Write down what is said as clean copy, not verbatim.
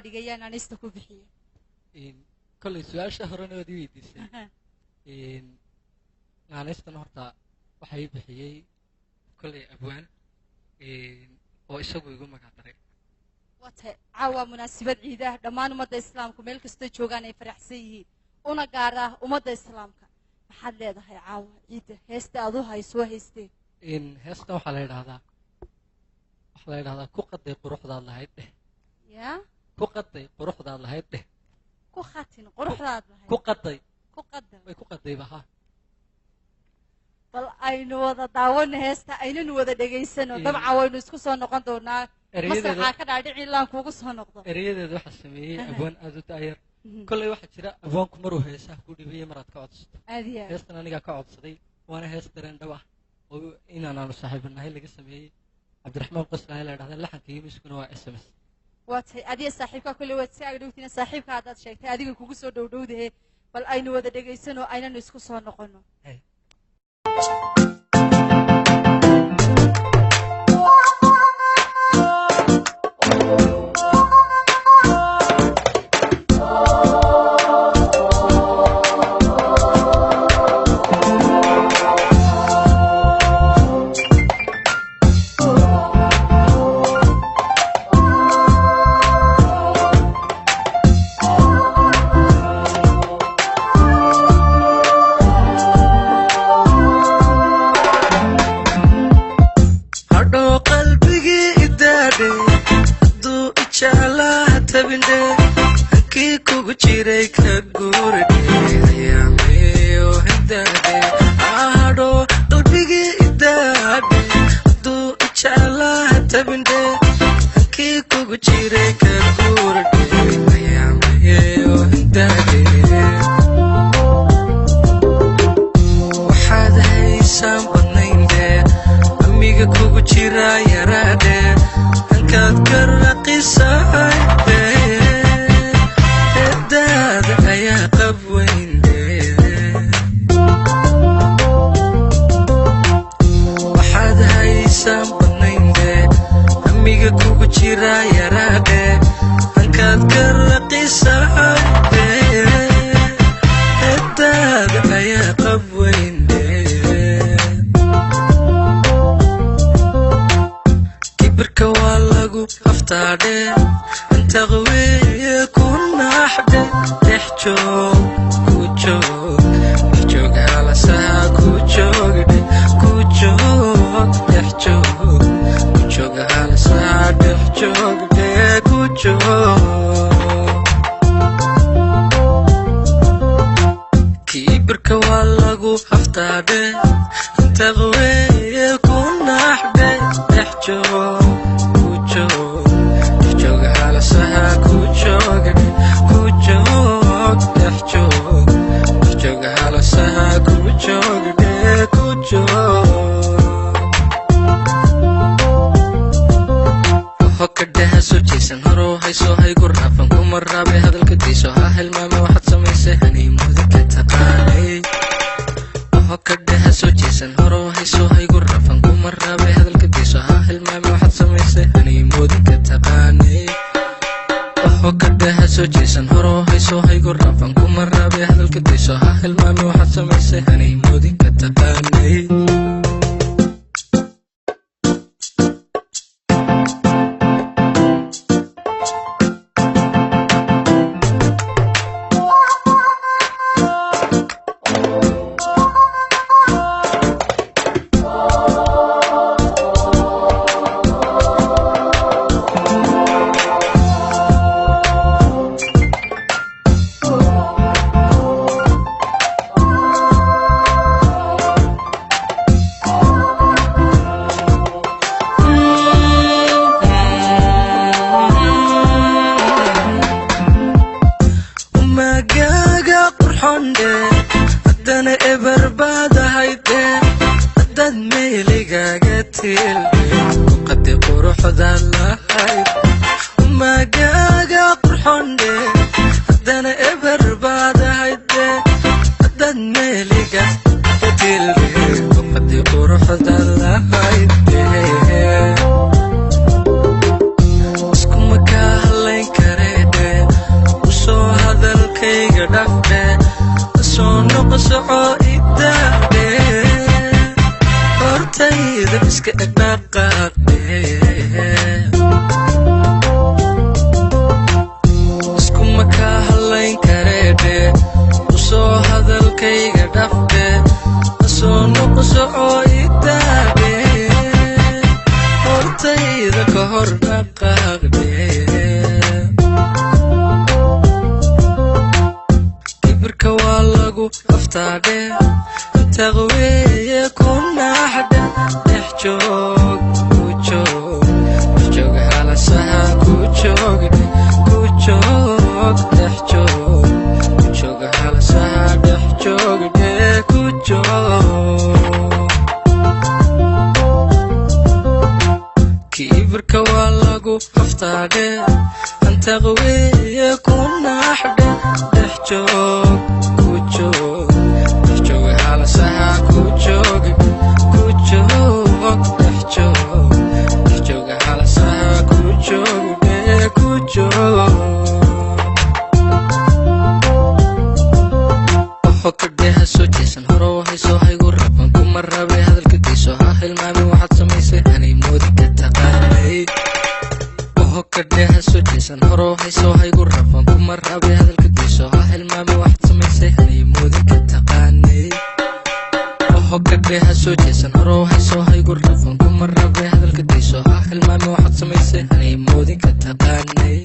dhigayaan anista ku bixiyay كل سؤال شهر أنا ودي بيدي anista horta waxay bixiyay كل أبوان oo isagu igu magac daray wata caawa munaasabad ciidaha dhammaan ummadda islaamku meel kasta joogaan ay faraxsan yihiin una gaar ah ummadda islaamka maxaad leedahay caawa ciida heesta aad u hayso haystee heesta waxaa la yidhahdaa ku qaday quruxdaad lahayd dheh yaa ku qaday quruxdaad lahayd dheh ku khatin quruxdaad lahayd ku qaday way ku qaday baha bal aynu wada daawano heesta aynanu wada dhegaysano dabcan waynu isku soo noqon doonaa masraxa ka dhaadhici ilaan kuugu soo noqdo erayadeeda waxaa sameeyey abwaan aad u daayar kolley waxaa jira abwaanku maruu heesaha ku dhibiyey maraad ka codsato heestan anigaa ka codsaday waana hees dareen dhab ah oo inaanaanu saaxiibanahay laga sameeyey cabdiraxmaan qoslahay la dhahda laxanka iyo miskuna waa SMS waatay adiga saaxiibka kolley waad si agdhowtina saaxiibka haddaad sheegtay adiga kugu soo dhowdhowdahe bal aynu wada dhegaysano aynanu isku soo noqono Iskuma ka halayn kare noqosoo idaaqe hortayda iska dhaqaaqe iskuma ka hadlayn kareedhe usoo hadalkayga dhafde asoo noqosoo idaaqe hortayda ka hor dhaqaaqde kibirka waa lagu aftaadhe taqweeye ku naaxdhe dhex joog ku joog halasaha ku joog dhex joog halasaha dhex joog ku joog kibirka waa lagu aftaadhe taqweeye ku naaxdhe dhex joog ku joog halasaha ku joog dhex joog halasaha ku joog ku joog waxo kadheha soo jeesan horo haysoo haygu raban kuma rabe hadalka geyso ha hilmaami waxaad samaysay anay moodi ka taqaanay waxo kadheha soo jeesan horo haysoo haygu raban kuma rabe hadalka geyso ha hilmaami waxaad samaysay anay moodi ka taqaanay kadheha soo jeesan horo haysoo haygu rafan kuma rabe hadalka geyso ha hilmaami waxaad samaysay anay moodin ka taqaanay